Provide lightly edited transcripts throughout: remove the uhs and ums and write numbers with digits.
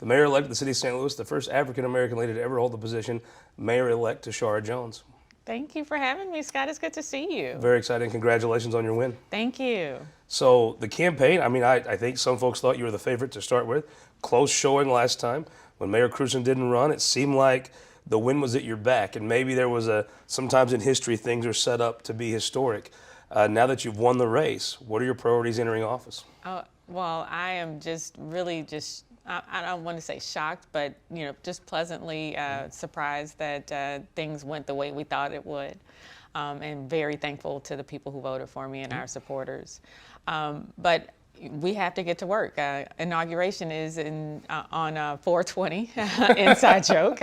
the mayor-elect of the city of St. Louis, the first African-American lady to ever hold the position, Mayor-elect Tishaura Jones. Thank you for having me, Scott. It's good to see you. Very exciting. Congratulations on your win. Thank you. So the campaign, I think some folks thought you were the favorite to start with. Close showing last time. When Mayor Cruzen didn't run, it seemed like the win was at your back. And maybe there was sometimes in history, things are set up to be historic. Now that you've won the race, what are your priorities entering office? Well, I am I don't want to say shocked, but just pleasantly surprised that things went the way we thought it would, and very thankful to the people who voted for me and our supporters. But we have to get to work. Inauguration is on 4/20, inside joke.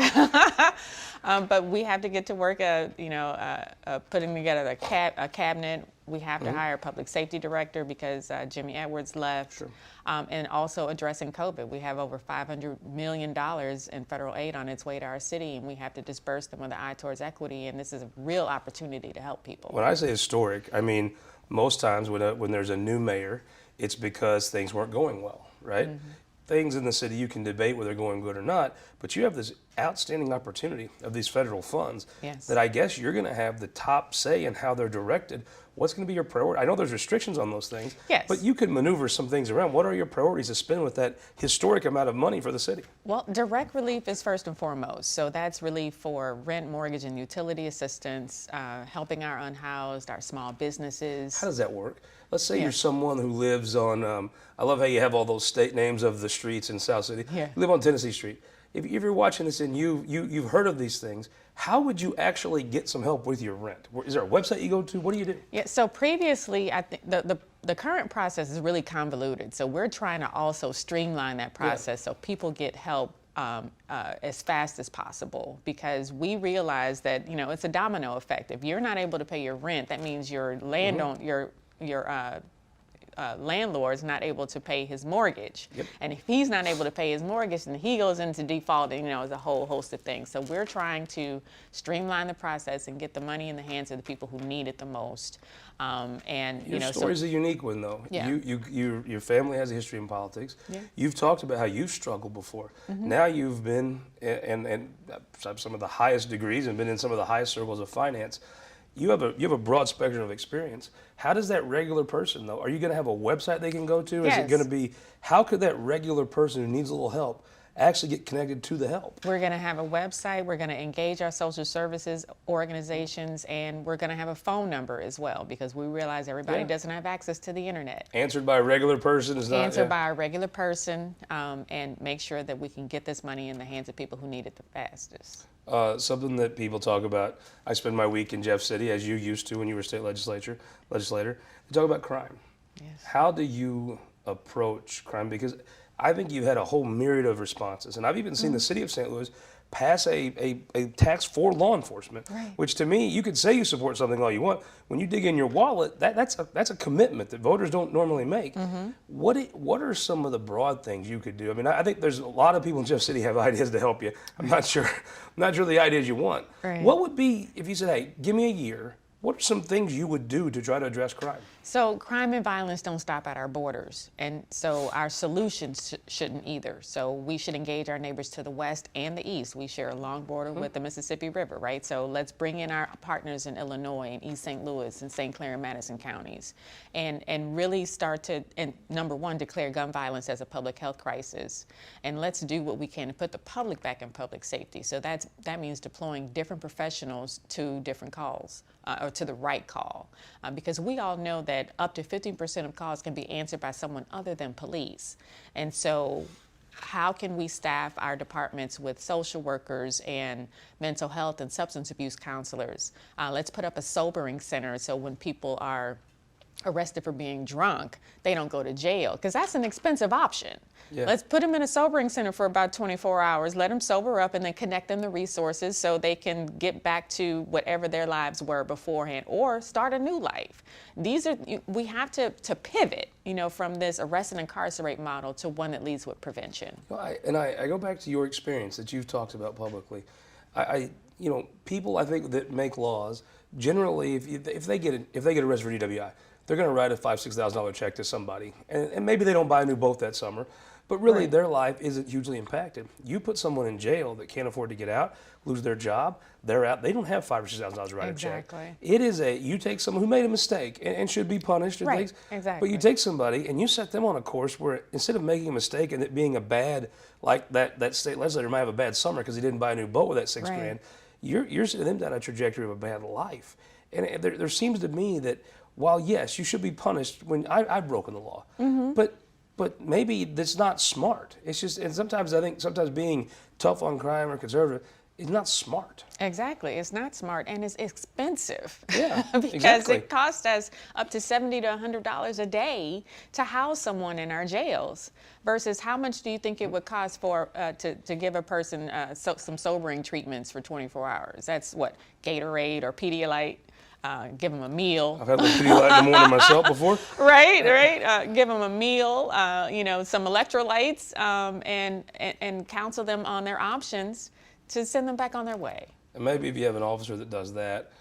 But we have to get to work. Putting together a cabinet. We have to hire a public safety director because Jimmy Edwards left. Sure. And also addressing COVID. We have over $500 million in federal aid on its way to our city, and we have to disperse them with an eye towards equity. And this is a real opportunity to help people. When I say historic, I mean most times when there's a new mayor, it's because things weren't going well, right? Things in the city you can debate whether they're going good or not, but you have this outstanding opportunity of these federal funds that I guess you're going to have the top say in how they're directed. What's going to be your priority? I know there's restrictions on those things, but you can maneuver some things around. What are your priorities to spend with that historic amount of money for the city? Well, direct relief is first and foremost. So that's relief for rent, mortgage, and utility assistance, helping our unhoused, our small businesses. How does that work? Let's say you're someone who lives on, I love how you have all those state names of the streets in South City. You live on Tennessee Street. If you're watching this and you've heard of these things, how would you actually get some help with your rent? Is there a website you go to? What do you do? Yeah, so previously, I think the current process is really convoluted. So we're trying to also streamline that process so people get help as fast as possible, because we realize that it's a domino effect. If you're not able to pay your rent, that means your landlord's not able to pay his mortgage. And if he's not able to pay his mortgage, then he goes into default, and there's a whole host of things. So we're trying to streamline the process and get the money in the hands of the people who need it the most. Your story's a unique one, though. Your family has a history in politics. You've talked about how you've struggled before. Now you've been and some of the highest degrees and been in some of the highest circles of finance. You have a broad spectrum of experience. How does that regular person, though, are you going to have a website they can go to? Is it going to be, how could that regular person who needs a little help actually get connected to the help? We're going to have a website. We're going to engage our social services organizations, and we're going to have a phone number as well, because we realize everybody doesn't have access to the internet. Answered by a regular person is not answered by a regular person, and make sure that we can get this money in the hands of people who need it the fastest. Something that people talk about. I spend my week in Jeff City, as you used to when you were state legislator. They talk about crime. How do you approach crime? Because I think you've had a whole myriad of responses, and I've even seen the city of St. Louis pass a tax for law enforcement, which to me, you could say you support something all you want. When you dig in your wallet, that's a commitment that voters don't normally make. What are some of the broad things you could do? I mean, I think there's a lot of people in Jeff City have ideas to help you. I'm not sure the ideas you want. What would be, if you said, hey, give me a year, what are some things you would do to try to address crime? So crime and violence don't stop at our borders, and so our solutions shouldn't either. So we should engage our neighbors to the west and the east. We share a long border with the Mississippi River, right? So let's bring in our partners in Illinois and East St. Louis and St. Clair and Madison counties, and really start to, and number one, declare gun violence as a public health crisis. And let's do what we can to put the public back in public safety. So that means deploying different professionals to different calls, or to the right call, because we all know that up to 15% of calls can be answered by someone other than police. And so how can we staff our departments with social workers and mental health and substance abuse counselors? Let's put up a sobering center, so when people are arrested for being drunk, they don't go to jail, because that's an expensive option. Let's put them in a sobering center for about 24 hours, let them sober up, and then connect them to resources so they can get back to whatever their lives were beforehand, or start a new life. We have to pivot, from this arrest and incarcerate model to one that leads with prevention. Well, I go back to your experience that you've talked about publicly. People, I think, that make laws, generally, if they get arrested for DWI, they're going to write a $5,000 to $6,000 check to somebody, and maybe they don't buy a new boat that summer, but really Right. their life isn't hugely impacted. You put someone in jail that can't afford to get out, lose their job, they're out. They don't have $5,000 or $6,000 to write a check. Exactly. It is you take someone who made a mistake and should be punished. Right, But exactly. you take somebody and you set them on a course where instead of making a mistake and it being a bad, like that state legislator might have a bad summer because he didn't buy a new boat with that $6 Right. grand, you're sending them down a trajectory of a bad life. And there seems to me that while yes, you should be punished when I've broken the law, but maybe that's not smart. It's just, and sometimes I think being tough on crime or conservative is not smart. Exactly. It's not smart, and it's expensive. Yeah, because exactly. it costs us up to $70 to $100 a day to house someone in our jails. Versus how much do you think it would cost for to give a person some sobering treatments for 24 hours? That's what, Gatorade or Pedialyte. Give them a meal. I've had a little Pedialyte in the morning myself before. Right. Give them a meal, some electrolytes, and counsel them on their options to send them back on their way. And maybe if you have an officer that does that,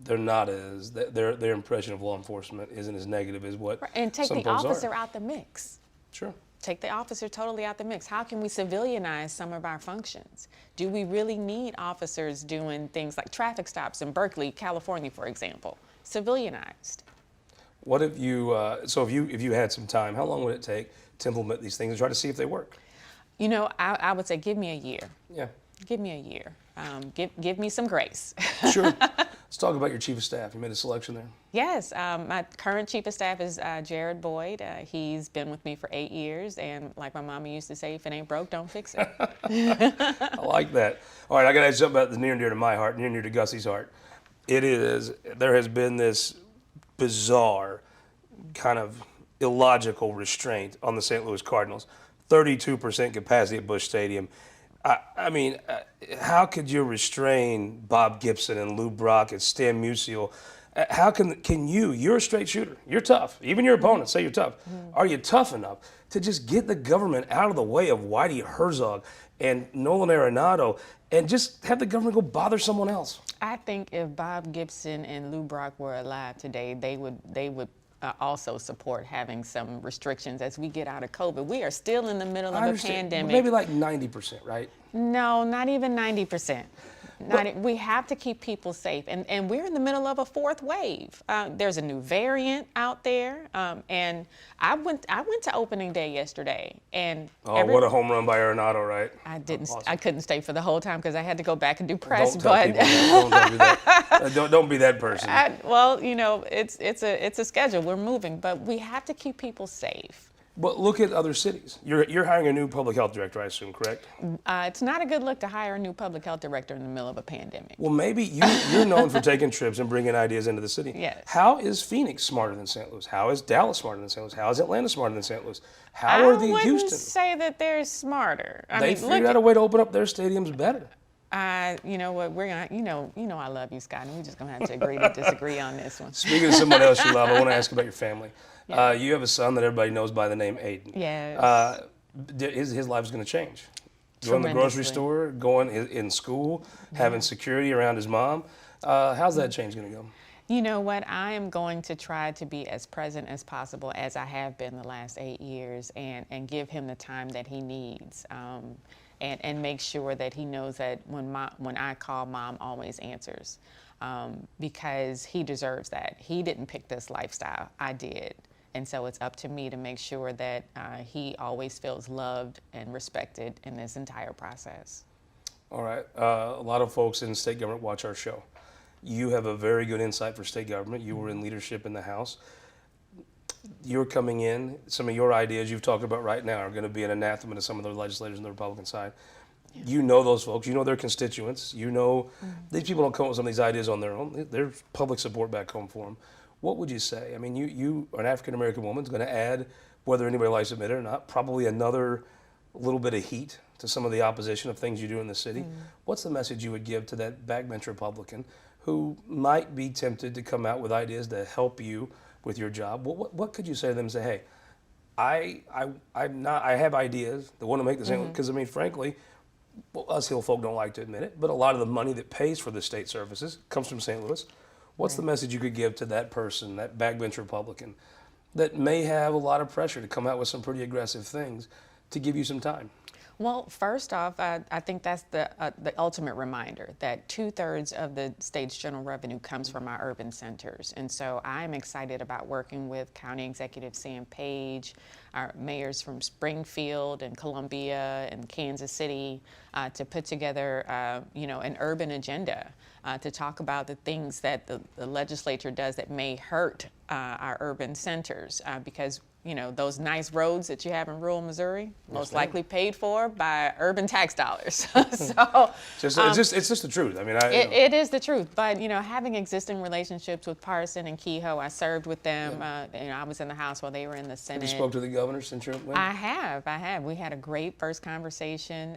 they're not as their impression of law enforcement isn't as negative as what And take some the folks officer are. out the mix. Sure. Take the officer totally out the mix. How can we civilianize some of our functions? Do we really need officers doing things like traffic stops in Berkeley, California, for example? Civilianized. What if you so if you had some time, how long would it take to implement these things and try to see if they work? I would say give me a year. Yeah. Give me a year. Give me some grace. Sure. Let's talk about your chief of staff. You made a selection there. Yes, my current chief of staff is Jared Boyd. He's been with me for 8 years, and like my mama used to say, if it ain't broke, don't fix it. I like that. All right, I got to ask you something about that's near and dear to my heart, near and dear to Gussie's heart. There has been this bizarre, kind of illogical restraint on the St. Louis Cardinals. 32% capacity at Busch Stadium. I mean, how could you restrain Bob Gibson and Lou Brock and Stan Musial? How can you're a straight shooter. You're tough. Even your opponents say you're tough. Are you tough enough to just get the government out of the way of Whitey Herzog and Nolan Arenado and just have the government go bother someone else? I think if Bob Gibson and Lou Brock were alive today, they would also support having some restrictions as we get out of COVID. We are still in the middle of a pandemic. Maybe like 90%, right? No, not even 90%. We have to keep people safe, and we're in the middle of a fourth wave. There's a new variant out there, and I went to opening day yesterday, and what a home run by Arenado, right? I didn't. Awesome. I couldn't stay for the whole time because I had to go back and do press. Don't tell but people that. Don't be that person. it's a schedule. We're moving, but we have to keep people safe. But look at other cities. You're hiring a new public health director, I assume, correct? It's not a good look to hire a new public health director in the middle of a pandemic. Well, maybe you're known for taking trips and bringing ideas into the city. Yes. How is Phoenix smarter than St. Louis? How is Dallas smarter than St. Louis? How is Atlanta smarter than St. Louis? How are the Houston? I wouldn't say that they're smarter. They figured out a way to open up their stadiums better. You know what? We're gonna, I love you, Scott, and we're just gonna have to agree to disagree on this one. Speaking of someone else you love, I want to ask about your family. Yeah. You have a son that everybody knows by the name Aiden. Yes. His life is going to change. Going to the grocery store, going in school, having security around his mom. How's that change going to go? You know what? I am going to try to be as present as possible as I have been the last 8 years, and give him the time that he needs. And make sure that he knows that when I call, Mom always answers, because he deserves that. He didn't pick this lifestyle, I did. And so it's up to me to make sure that he always feels loved and respected in this entire process. All right. A lot of folks in state government watch our show. You have a very good insight for state government. You were in leadership in the House. You're coming in, some of your ideas you've talked about right now are going to be an anathema to some of the legislators on the Republican side. Yeah. You know those folks. You know their constituents. You know these people don't come up with some of these ideas on their own. There's public support back home for them. What would you say? I mean, you are an African-American woman, is going to add, whether anybody likes to admit it or not, probably another little bit of heat to some of the opposition of things you do in the city. What's the message you would give to that backbench Republican who might be tempted to come out with ideas to help you with your job? What could you say to them and say, hey, I have ideas that want to make the same, because I mean, frankly, us Hill folk don't like to admit it, but a lot of the money that pays for the state services comes from St. Louis. What's the message you could give to that person, that backbench Republican, that may have a lot of pressure to come out with some pretty aggressive things to give you some time? Well, first off, I think that's the ultimate reminder that 2/3 of the state's general revenue comes from our urban centers. And so I'm excited about working with County Executive Sam Page, our mayors from Springfield and Columbia and Kansas City to put together, an urban agenda to talk about the things that the legislature does that may hurt our urban centers because those nice roads that you have in rural Missouri, most likely paid for by urban tax dollars. So it's just the truth. I mean, it is the truth. But having existing relationships with Parson and Kehoe, I served with them. I was in the House while they were in the Senate. Have you spoke to the governor since you're winning? I have. We had a great first conversation.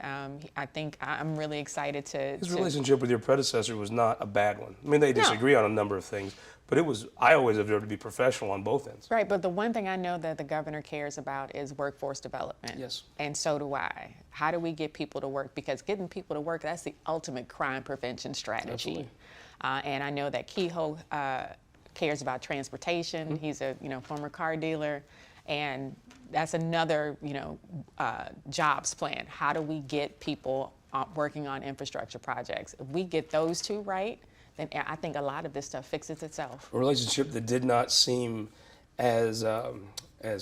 I think I'm really excited to. His relationship with your predecessor was not a bad one. I mean, they disagree on a number of things. But I always observed to be professional on both ends. Right, but the one thing I know that the governor cares about is workforce development. Yes. And so do I. How do we get people to work? Because getting people to work, that's the ultimate crime prevention strategy. Absolutely. And I know that Kehoe cares about transportation. Mm-hmm. He's a former car dealer. And that's another jobs plan. How do we get people working on infrastructure projects? If we get those two right, then I think a lot of this stuff fixes itself. A relationship that did not seem as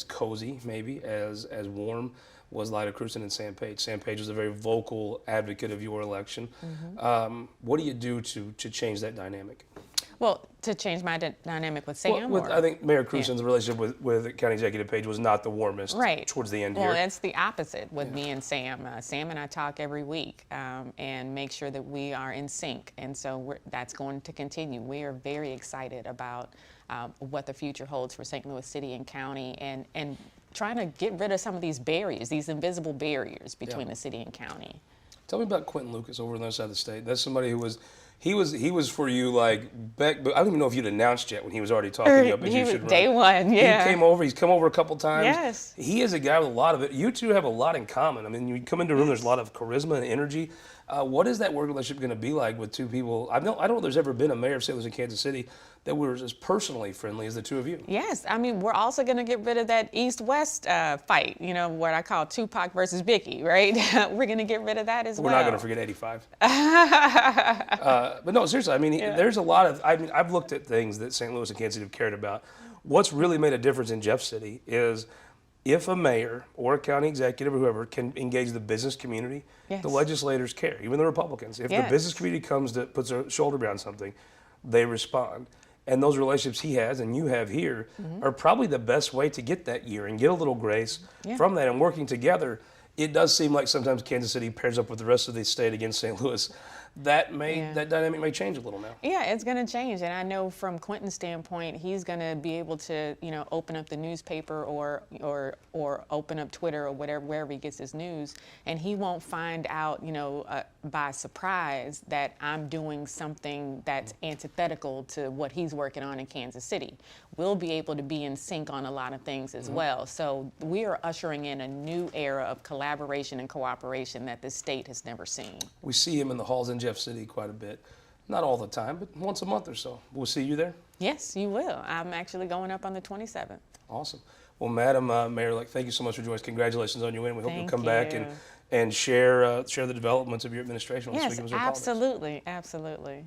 cozy, maybe, as warm, was Lyda Crewson and Sam Page. Sam Page was a very vocal advocate of your election. Mm-hmm. What do you do to change that dynamic? Well, to change my dynamic with Sam? I think Mayor Crewson's relationship with County Executive Page was not the warmest towards the end here. Well, it's the opposite with me and Sam. Sam and I talk every week and make sure that we are in sync. And so that's going to continue. We are very excited about what the future holds for St. Louis City and County and trying to get rid of some of these barriers, these invisible barriers between the city and county. Tell me about Quentin Lucas over on the other side of the state. That's somebody who was... He was for you like back, but I don't even know if you'd announced yet when he was already talking you up as you should run. Day one, yeah. He's come over a couple times. Yes. He is a guy with a lot of it. You two have a lot in common. I mean, you come into a room, there's a lot of charisma and energy. What is that work relationship going to be like with two people? I don't know if there's ever been a mayor of St. Louis and Kansas City that were as personally friendly as the two of you. Yes, I mean, we're also going to get rid of that East-West fight, what I call Tupac versus Biggie, right? We're going to get rid of that as well. We're not going to forget 85. But no, seriously, I mean, there's a lot of, I've looked at things that St. Louis and Kansas City have cared about. What's really made a difference in Jeff City is if a mayor or a county executive or whoever can engage the business community, the legislators care, even the Republicans. If the business community puts their shoulder around something, they respond. And those relationships he has and you have here are probably the best way to get that year and get a little grace from that. And working together, it does seem like sometimes Kansas City pairs up with the rest of the state against St. Louis. That dynamic may change a little now. Yeah, it's going to change, and I know from Quentin's standpoint, he's going to be able to, open up the newspaper or open up Twitter or wherever he gets his news, and he won't find out, by surprise that I'm doing something that's antithetical to what he's working on in Kansas City. We'll be able to be in sync on a lot of things as well. So we are ushering in a new era of collaboration and cooperation that this state has never seen. We see him in the halls in Jeff City quite a bit. Not all the time, but once a month or so. We'll see you there? Yes, you will. I'm actually going up on the 27th. Awesome. Well, Madam Mayor-elect, thank you so much for joining us. Congratulations on your win. We hope you'll come back and share the developments of your administration. Yes, absolutely, absolutely.